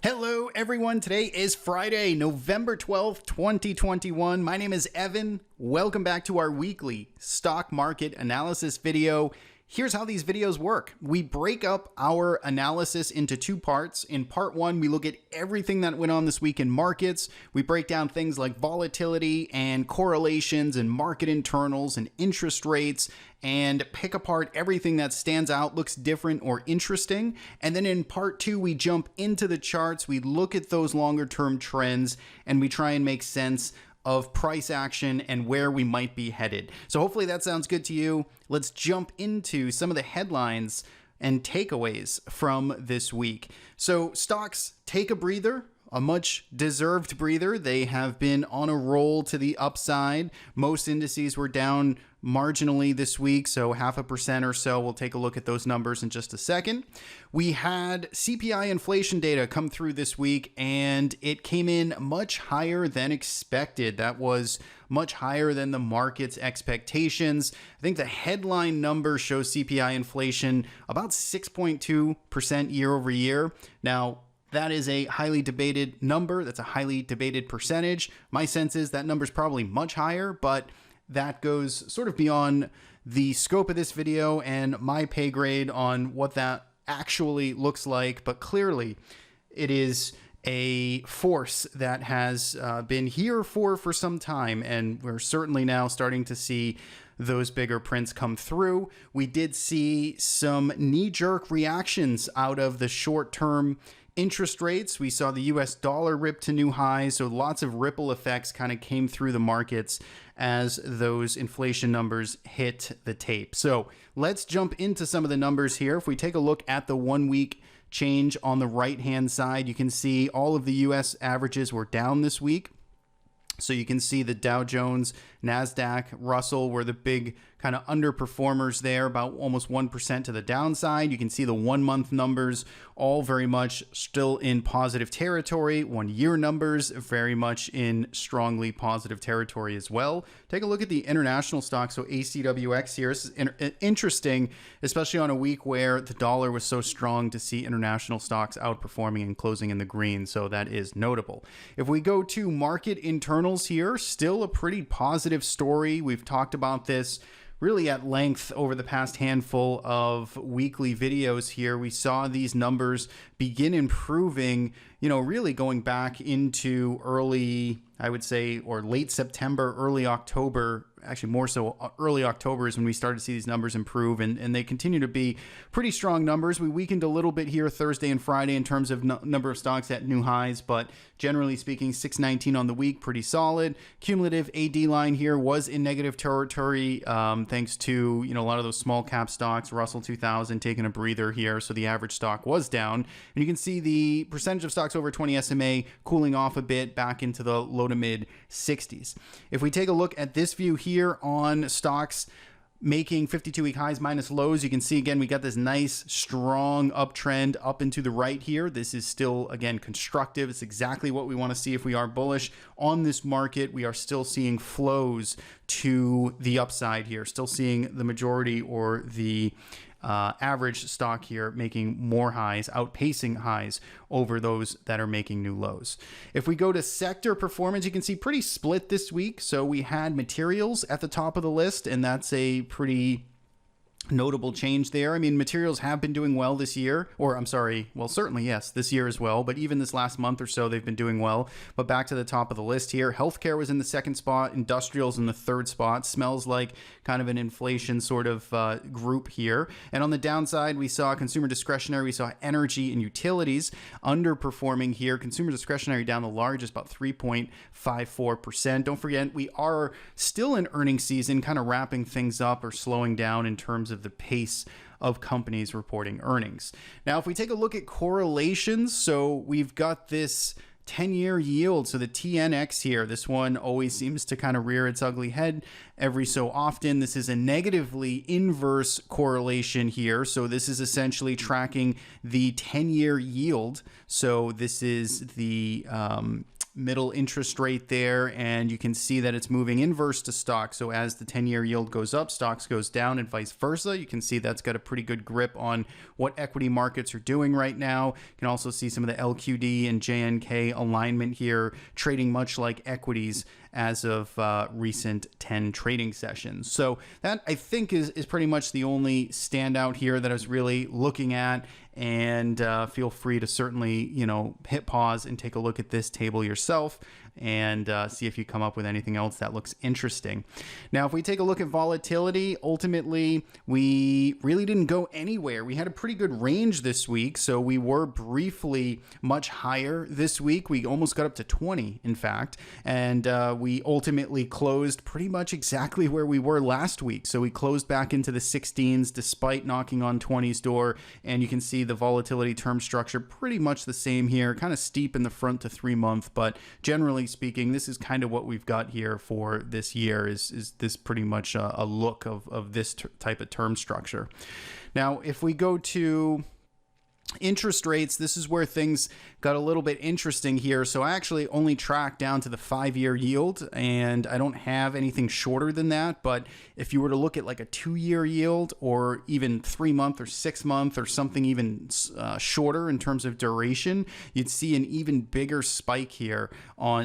Hello everyone, today is Friday, November 12th, 2021. My name is Evan. Welcome back to our weekly stock market analysis video. Here's how these videos work. We break up our analysis into two parts. In part one, we look at everything that went on this week in markets. We break down things like volatility and correlations and market internals and interest rates and pick apart everything that stands out, looks different or interesting. And then in part two, we jump into the charts. We look at those longer term trends and we try and make sense of price action and where we might be headed. So hopefully that sounds good to you. Let's jump into some of the headlines and takeaways from this week. So stocks take a breather, a much deserved breather. They have been on a roll to the upside. Most indices were down marginally this week, so 0.5% or so. We'll take a look at those numbers in just a second. We had CPI inflation data come through this week, and it came in much higher than expected. That was much higher than the market's expectations. I think the headline number shows CPI inflation about 6.2% year over year. Now, that is a highly debated number. That's a highly debated percentage. My sense is that number is probably much higher, but that goes sort of beyond the scope of this video and my pay grade on what that actually looks like. But clearly, it is a force that has been here for some time, and we're certainly now starting to see those bigger prints come through. We did see some knee-jerk reactions out of the short-term interest rates. We saw the US dollar rip to new highs, so lots of ripple effects kind of came through the markets as those inflation numbers hit the tape. So let's jump into some of the numbers here. If we take a look at the 1 week change on the right-hand side, you can see all of the US averages were down this week. So you can see the Dow Jones, Nasdaq, Russell were the big kind of underperformers there, about almost 1% to the downside. You can see the 1 month numbers all very much still in positive territory. 1 year numbers very much in strongly positive territory as well. Take a look at the international stocks. So ACWX here. This is interesting, especially on a week where the dollar was so strong, to see international stocks outperforming and closing in the green. So that is notable. If we go to market internals here, still a pretty positive story. We've talked about this really at length over the past handful of weekly videos here. We saw these numbers begin improving, really going back into early, I would say, or late September, early October. Actually, more so early October is when we started to see these numbers improve, and they continue to be pretty strong numbers. We weakened a little bit here Thursday and Friday in terms of number of stocks at new highs, but generally speaking, 619 on the week, pretty solid. Cumulative AD line here was in negative territory, thanks to a lot of those small cap stocks. Russell 2000 taking a breather here, so the average stock was down, and you can see the percentage of stocks over 20 SMA cooling off a bit back into the low to mid 60s. If we take a look at this view here on stocks making 52-week highs minus lows, you can see again we got this nice strong uptrend up into the right here. This is still again constructive. It's exactly what we want to see if we are bullish on this market. We are still seeing flows to the upside here, still seeing the majority or the average stock here making more highs, outpacing highs over those that are making new lows. If we go to sector performance, you can see pretty split this week. So we had materials at the top of the list, and that's a pretty notable change there. I mean, materials have been doing well this year, or I'm sorry, well, certainly, yes, this year as well, but even this last month or so, they've been doing well. But back to the top of the list here, healthcare was in the second spot, industrials in the third spot. Smells like kind of an inflation sort of group here. And on the downside, we saw consumer discretionary, we saw energy and utilities underperforming here. Consumer discretionary down the largest, about 3.54%. Don't forget, we are still in earnings season, kind of wrapping things up or slowing down in terms of the pace of companies reporting earnings. Now, if we take a look at correlations, so we've got this 10-year yield. So the TNX here, this one always seems to kind of rear its ugly head every so often. This is a negatively inverse correlation here. So this is essentially tracking the 10-year yield. So this is the middle interest rate there, and you can see that it's moving inverse to stocks. So as the 10-year yield goes up, stocks goes down, and vice versa. You can see that's got a pretty good grip on what equity markets are doing right now. You can also see some of the LQD and JNK alignment here, trading much like equities as of recent 10 trading sessions. So that, I think, is pretty much the only standout here that I was really looking at. And feel free to certainly, hit pause and take a look at this table yourself and see if you come up with anything else that looks interesting. Now, if we take a look at volatility, ultimately, we really didn't go anywhere. We had a pretty good range this week, so we were briefly much higher this week. We almost got up to 20, in fact, and we ultimately closed pretty much exactly where we were last week. So we closed back into the 16s despite knocking on 20's door, and you can see the volatility term structure pretty much the same here, kind of steep in the front to 3 month, but generally speaking, this is kind of what we've got here for this year. Is this pretty much a look of this type of term structure. Now, if we go to interest rates, this is where things got a little bit interesting here. So I actually only track down to the 5-year yield, and I don't have anything shorter than that. But if you were to look at like a 2-year yield, or even 3-month or 6-month, or something even shorter in terms of duration, you'd see an even bigger spike here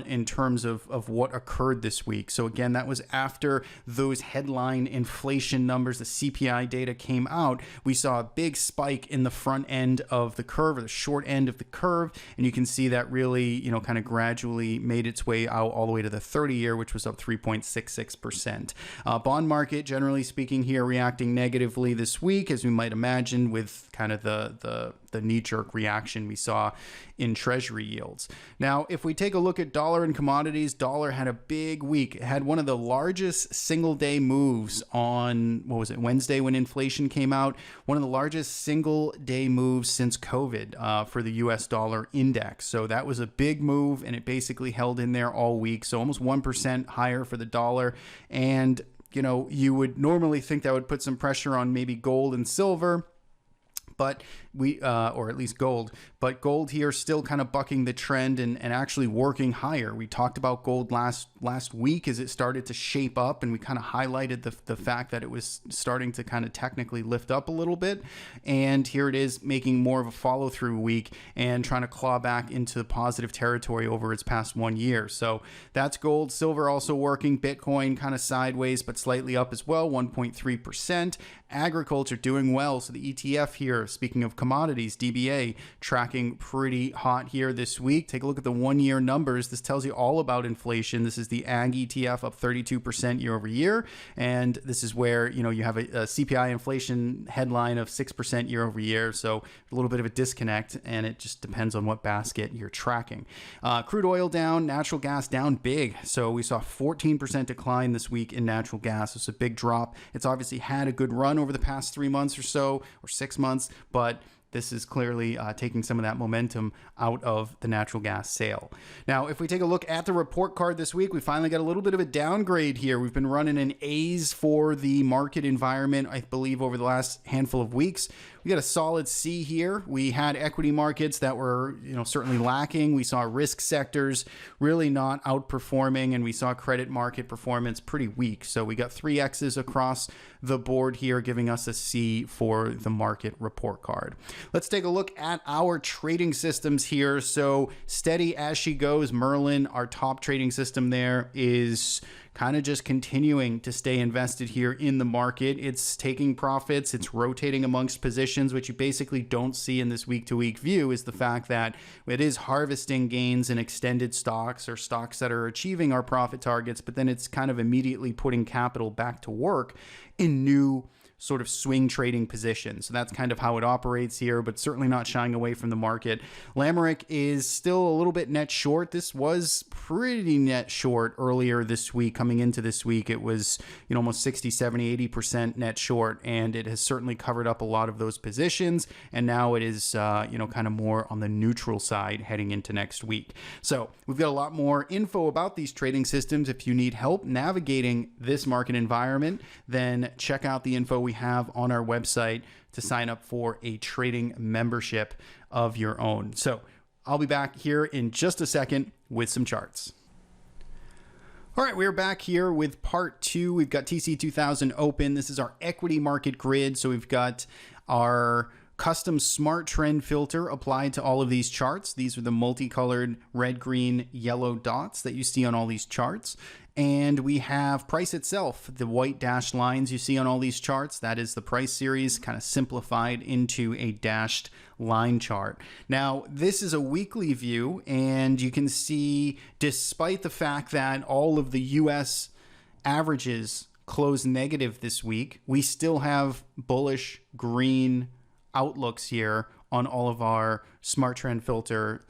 in terms of what occurred this week. So again, that was after those headline inflation numbers, the CPI data came out. We saw a big spike in the front end of the curve, or the short end of the curve, and you can see that really, kind of gradually made its way out all the way to the 30-year, which was up 3.66%. Bond market, generally speaking, here reacting negatively this week, as we might imagine, with kind of the knee-jerk reaction we saw in Treasury yields. Now, if we take a look at dollar and commodities, dollar had a big week. It had one of the largest single-day moves on, Wednesday when inflation came out, one of the largest single-day moves since COVID for the US dollar index. So that was a big move, and it basically held in there all week. So almost 1% higher for the dollar. And, you would normally think that would put some pressure on maybe gold and silver, but or at least gold, but gold here still kind of bucking the trend and actually working higher. We talked about gold last week as it started to shape up, and we kind of highlighted the fact that it was starting to kind of technically lift up a little bit. And here it is making more of a follow through week and trying to claw back into positive territory over its past 1 year. So that's gold. Silver also working. Bitcoin kind of sideways, but slightly up as well, 1.3%. Agriculture doing well. So the ETF here, speaking of commodities, DBA, tracking pretty hot here this week. Take a look at the 1-year numbers. This tells you all about inflation. This is the Ag ETF, up 32% year over year. And this is where, you have a CPI inflation headline of 6% year over year. So a little bit of a disconnect, and it just depends on what basket you're tracking. Crude oil down, natural gas down big. So we saw 14% decline this week in natural gas. It's a big drop. It's obviously had a good run over the past 3 months or so, or 6 months, but this is clearly taking some of that momentum out of the natural gas sale. Now, if we take a look at the report card this week, we finally got a little bit of a downgrade here. We've been running an A's for the market environment, I believe, over the last handful of weeks. We got a solid C here. We had equity markets that were, certainly lacking. We saw risk sectors really not outperforming, and we saw credit market performance pretty weak. So we got 3 X's across the board here, giving us a C for the market report card. Let's take a look at our trading systems here. So steady as she goes. Merlin, our top trading system there, is kind of just continuing to stay invested here in the market. It's taking profits. It's rotating amongst positions, which you basically don't see in this week-to-week view, is the fact that it is harvesting gains in extended stocks or stocks that are achieving our profit targets, but then it's kind of immediately putting capital back to work in new sort of swing trading position. So that's kind of how it operates here, but certainly not shying away from the market. Lamerick is still a little bit net short. This was pretty net short earlier this week. Coming into this week, it was almost 60, 70, 80% net short, and it has certainly covered up a lot of those positions. And now it is kind of more on the neutral side heading into next week. So we've got a lot more info about these trading systems. If you need help navigating this market environment, then check out the info we have on our website to sign up for a trading membership of your own. So I'll be back here in just a second with some charts. All right, we're back here with part 2. We've got TC2000 open. This is our equity market grid. So we've got our custom smart trend filter applied to all of these charts. These are the multicolored red, green, yellow dots that you see on all these charts. And we have price itself, the white dashed lines you see on all these charts. That is the price series kind of simplified into a dashed line chart. Now, this is a weekly view, and you can see despite the fact that all of the US averages closed negative this week, we still have bullish green outlooks here on all of our smart trend filter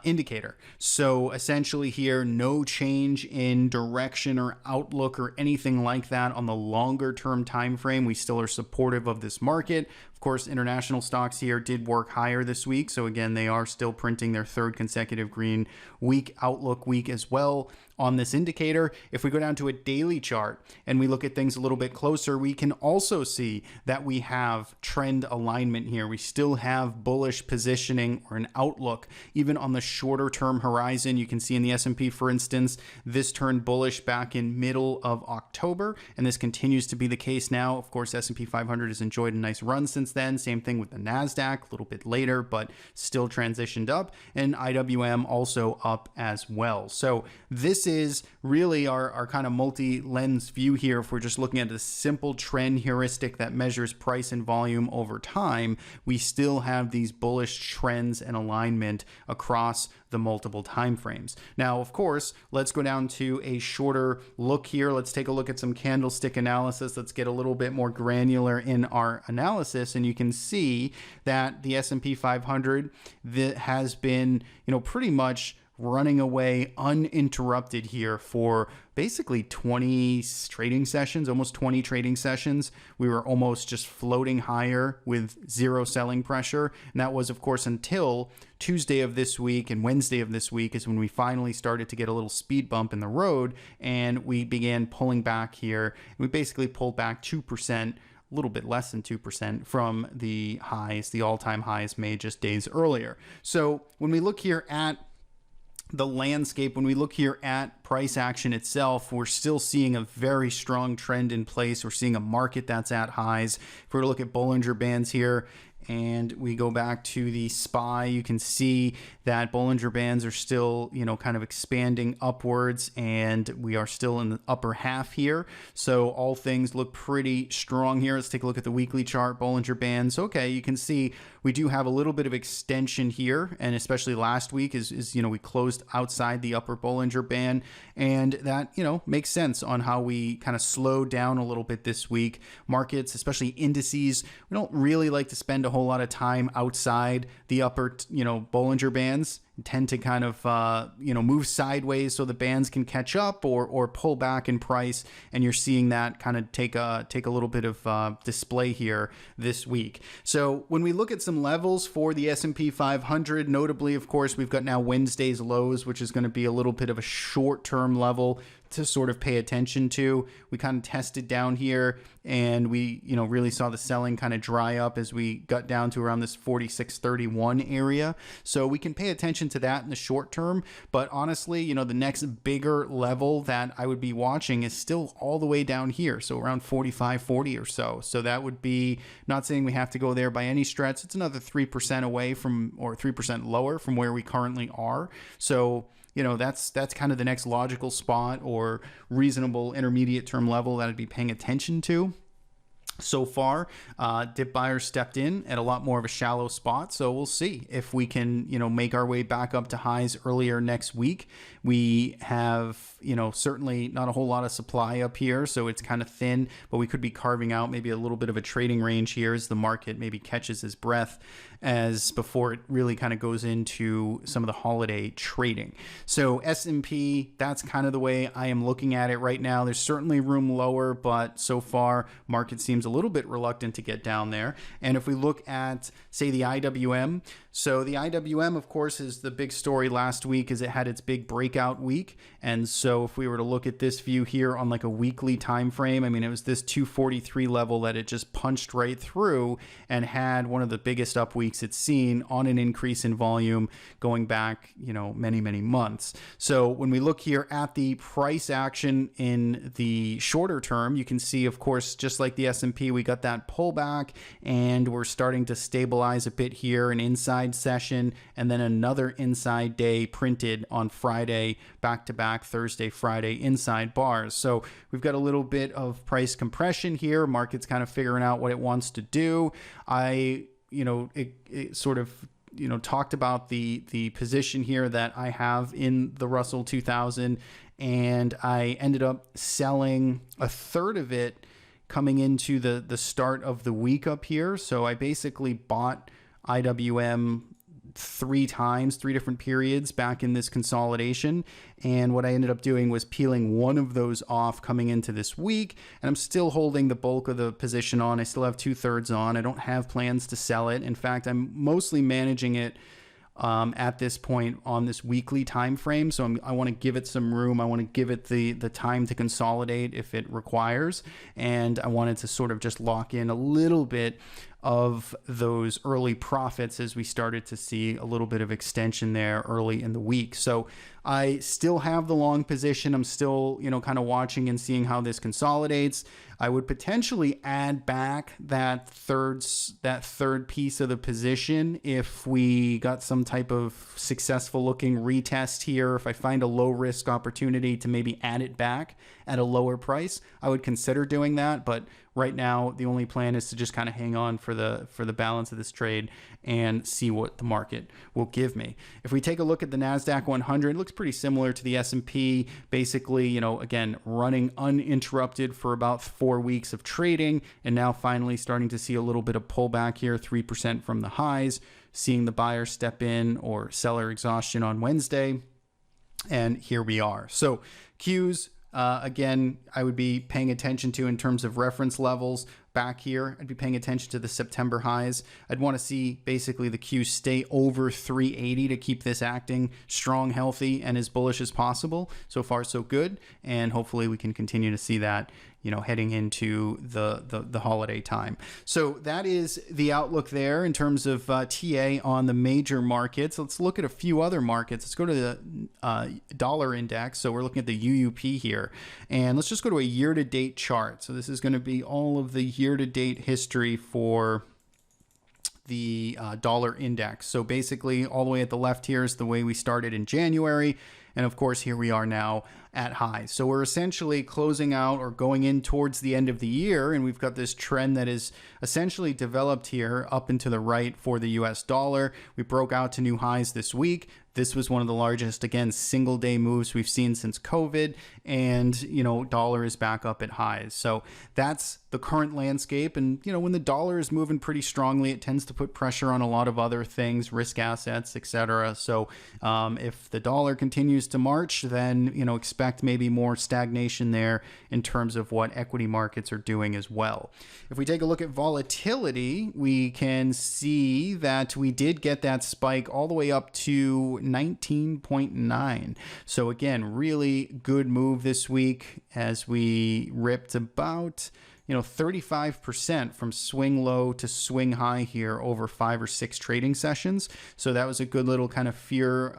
indicator. So essentially here, no change in direction or outlook or anything like that on the longer term time frame. We still are supportive of this market. Of course, international stocks here did work higher this week. So again, they are still printing their third consecutive green week outlook week as well on this indicator. If we go down to a daily chart and we look at things a little bit closer, we can also see that we have trend alignment here. We still have bullish positioning or an outlook. Even on the shorter term horizon, you can see in the S&P, for instance, this turned bullish back in middle of October, and this continues to be the case now. Of course, S&P 500 has enjoyed a nice run since then. Same thing with the Nasdaq, a little bit later, but still transitioned up, and IWM also up as well. So this is really our kind of multi-lens view here. If we're just looking at a simple trend heuristic that measures price and volume over time, we still have these bullish trends and alignment across the multiple time frames. Now, of course, let's go down to a shorter look here. Let's take a look at some candlestick analysis. Let's get a little bit more granular in our analysis, and you can see that the S&P 500 that has been, pretty much running away uninterrupted here for basically 20 trading sessions, almost 20 trading sessions. We were almost just floating higher with zero selling pressure. And that was, of course, until Tuesday of this week and Wednesday of this week is when we finally started to get a little speed bump in the road and we began pulling back here. We basically pulled back 2%. A little bit less than 2% from the highs, the all-time highs made just days earlier. So when we look here at the landscape, when we look here at price action itself, we're still seeing a very strong trend in place. We're seeing a market that's at highs. If we were to look at Bollinger Bands here, and we go back to the SPY, you can see that Bollinger Bands are still, kind of expanding upwards, and we are still in the upper half here. So all things look pretty strong here. Let's take a look at the weekly chart, Bollinger Bands. Okay, you can see we do have a little bit of extension here, and especially last week is we closed outside the upper Bollinger Band, and that, makes sense on how we kind of slowed down a little bit this week. Markets, especially indices, we don't really like to spend a whole lot of time outside the upper, Bollinger Bands. Tend to kind of move sideways so the bands can catch up or pull back in price, and you're seeing that kind of take a little bit of display here this week. So when we look at some levels for the S&P 500, notably, of course, we've got now Wednesday's lows, which is going to be a little bit of a short-term level to sort of pay attention to. We kind of tested down here, and we really saw the selling kind of dry up as we got down to around this 46.31 area. So we can pay attention to that in the short term, but honestly, the next bigger level that I would be watching is still all the way down here, so around 45.40 or so. So that would be, not saying we have to go there by any stretch. It's another 3% away from, or 3% lower from where we currently are. So that's kind of the next logical spot or reasonable intermediate term level that I'd be paying attention to. So far, dip buyers stepped in at a lot more of a shallow spot. So we'll see if we can, make our way back up to highs earlier next week. We have, certainly not a whole lot of supply up here, so it's kind of thin, but we could be carving out maybe a little bit of a trading range here as the market maybe catches its breath as before it really kind of goes into some of the holiday trading. So S&P, that's kind of the way I am looking at it right now. There's certainly room lower, but so far market seems a little bit reluctant to get down there. And if we look at, say, the IWM, So the IWM, of course, is the big story last week as it had its big breakout week. And so if we were to look at this view here on like a weekly time frame, I mean, it was this 243 level that it just punched right through and had one of the biggest up weeks it's seen on an increase in volume going back, many, many months. So when we look here at the price action in the shorter term, you can see, of course, just like the S&P, we got that pullback and we're starting to stabilize a bit here, an inside session, and then another inside day printed on Friday, back-to-back Thursday, Friday inside bars. So we've got a little bit of price compression here. Market's kind of figuring out what it wants to do. It sort of talked about the position here that I have in the Russell 2000, and I ended up selling a third of it coming into the start of the week up here. So I basically bought IWM three different periods back in this consolidation. And what I ended up doing was peeling one of those off coming into this week. And I'm still holding the bulk of the position on. I still have 2/3 on. I don't have plans to sell it. In fact, I'm mostly managing it at this point on this weekly time frame. So I want to give it some room. I want to give it the time to consolidate if it requires. And I wanted to sort of just lock in a little bit of those early profits as we started to see a little bit of extension there early in the week. So I still have the long position. I'm still, kind of watching and seeing how this consolidates. I would potentially add back that third piece of the position if we got some type of successful looking retest here. If I find a low risk opportunity to maybe add it back at a lower price, I would consider doing that. But right now, the only plan is to just kind of hang on for the balance of this trade and see what the market will give me. If we take a look at the Nasdaq 100, it looks pretty similar to the S&P. Basically, again, running uninterrupted for about 4 weeks of trading, and now finally starting to see a little bit of pullback here, 3% from the highs, seeing the buyer step in or seller exhaustion on Wednesday. And here we are. So Qs, again, I would be paying attention to in terms of reference levels. Back here, I'd be paying attention to the September highs. I'd want to see basically the Q stay over 380 to keep this acting strong, healthy, and as bullish as possible. So far, so good. And hopefully we can continue to see that, heading into the holiday time. So that is the outlook there in terms of TA on the major markets. Let's look at a few other markets. Let's go to the dollar index. So we're looking at the UUP here. And let's just go to a year-to-date chart. So this is going to be all of the year-to-date history for the dollar index. So basically all the way at the left here is the way we started in January. And of course, here we are now at highs. So we're essentially closing out or going in towards the end of the year. And we've got this trend that is essentially developed here up and to the right for the US dollar. We broke out to new highs this week. This was one of the largest, again, single day moves we've seen since COVID. And, dollar is back up at highs. So that's the current landscape. And, when the dollar is moving pretty strongly, it tends to put pressure on a lot of other things, risk assets, etc. So if the dollar continues to march, then, expect maybe more stagnation there in terms of what equity markets are doing as well. If we take a look at volatility, we can see that we did get that spike all the way up to 19.9. So again, really good move this week as we ripped about 35% from swing low to swing high here over 5 or 6 trading sessions. So that was a good little kind of fear,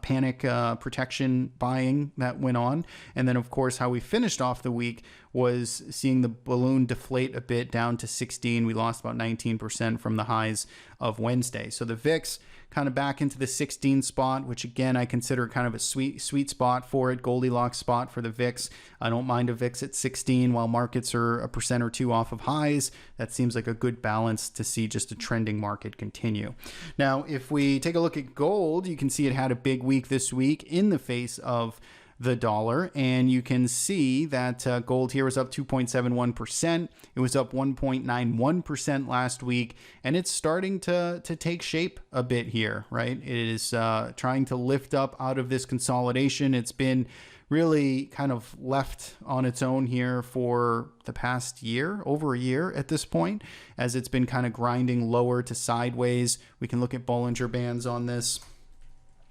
panic protection buying that went on. And then, of course, how we finished off the week was seeing the balloon deflate a bit down to 16. We lost about 19% from the highs of Wednesday. So the VIX kind of back into the 16 spot, which again, I consider kind of a sweet spot for it, Goldilocks spot for the VIX. I don't mind a VIX at 16 while markets are 1% or 2% off of highs. That seems like a good balance to see just a trending market continue. Now, if we take a look at gold, you can see it had a big week this week in the face of the dollar, and you can see that gold here was up 2.71%. It was up 1.91% last week, and it's starting to take shape a bit here, right? It is trying to lift up out of this consolidation. It's been really kind of left on its own here for the past year, over a year at this point, as it's been kind of grinding lower to sideways. We can look at Bollinger Bands on this,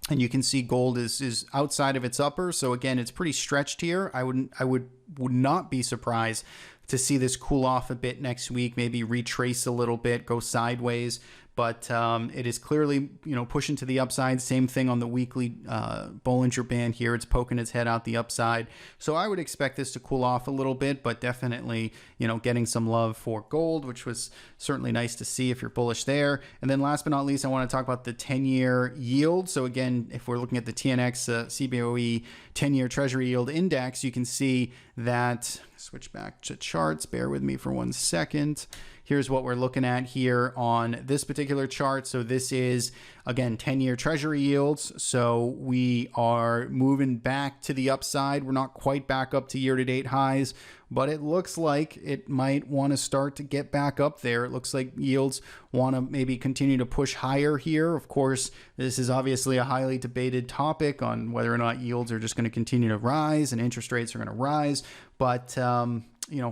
and you can see gold is outside of its upper. So again, it's pretty stretched here. I would not be surprised to see this cool off a bit next week, maybe retrace a little bit, go sideways. But it is clearly, pushing to the upside. Same thing on the weekly Bollinger Band here. It's poking its head out the upside. So I would expect this to cool off a little bit, but definitely, getting some love for gold, which was certainly nice to see if you're bullish there. And then last but not least, I want to talk about the 10-year yield. So again, if we're looking at the TNX CBOE 10-year Treasury Yield Index, you can see that, switch back to charts, bear with me for 1 second. Here's what we're looking at here on this particular chart. So this is, again, 10-year Treasury yields. So we are moving back to the upside. We're not quite back up to year-to-date highs, but it looks like it might want to start to get back up there. It looks like yields want to maybe continue to push higher here. Of course, this is obviously a highly debated topic on whether or not yields are just going to continue to rise and interest rates are going to rise. But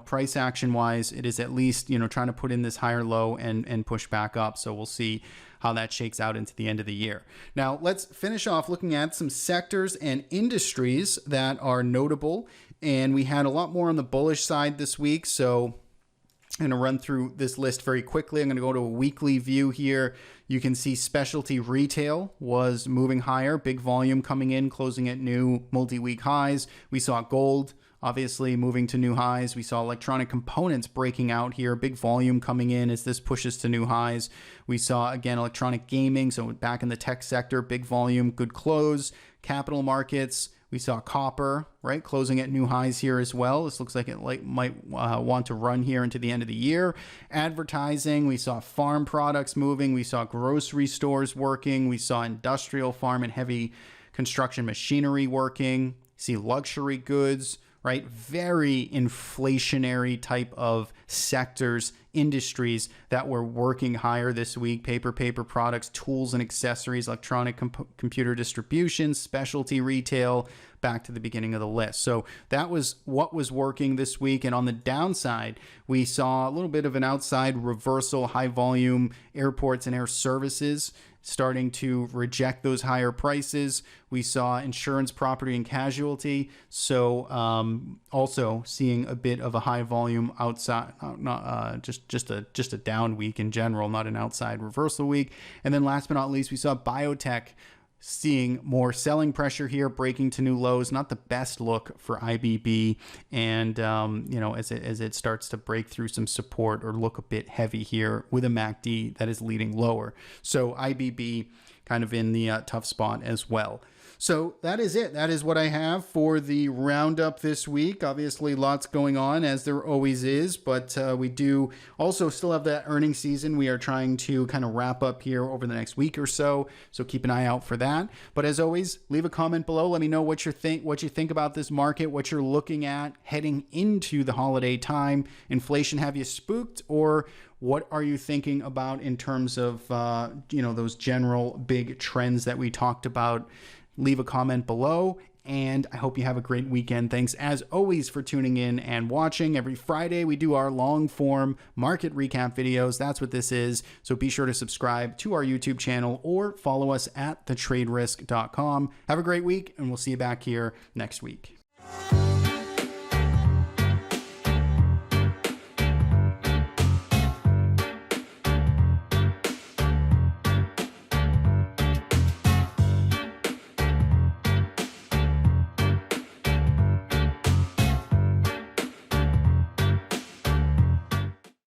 price action wise, it is at least, trying to put in this higher low and push back up. So we'll see how that shakes out into the end of the year. Now, let's finish off looking at some sectors and industries that are notable. And we had a lot more on the bullish side this week. So I'm going to run through this list very quickly. I'm going to go to a weekly view here. You can see specialty retail was moving higher, big volume coming in, closing at new multi-week highs. We saw gold obviously moving to new highs. We saw electronic components breaking out here, big volume coming in as this pushes to new highs. We saw, again, electronic gaming, so back in the tech sector, big volume, good close. Capital markets, we saw copper, right, closing at new highs here as well. This looks like it might want to run here into the end of the year. Advertising, we saw farm products moving. We saw grocery stores working. We saw industrial, farm, and heavy construction machinery working. See luxury goods, right? Very inflationary type of sectors, industries that were working higher this week. Paper products, tools and accessories, electronic computer distribution, specialty retail, back to the beginning of the list. So that was what was working this week. And on the downside, we saw a little bit of an outside reversal, high volume airports and air services starting to reject those higher prices. We saw insurance, property, and casualty. So also seeing a bit of a high volume outside, just a down week in general, not an outside reversal week. And then last but not least, we saw biotech seeing more selling pressure here, breaking to new lows. Not the best look for IBB, and as it starts to break through some support or look a bit heavy here with a MACD that is leading lower. So IBB kind of in the tough spot as well. So that is it. That is what I have for the roundup this week. Obviously, lots going on, as there always is, but we do also still have that earnings season we are trying to kind of wrap up here over the next week or so. So keep an eye out for that. But as always, leave a comment below. Let me know what you think about this market, what you're looking at heading into the holiday time. Inflation have you spooked, or what are you thinking about in terms of those general big trends that we talked about? Leave a comment below, and I hope you have a great weekend. Thanks as always for tuning in and watching. Every Friday we do our long form market recap videos. That's what this is. So be sure to subscribe to our YouTube channel or follow us at thetraderisk.com. Have a great week, and we'll see you back here next week.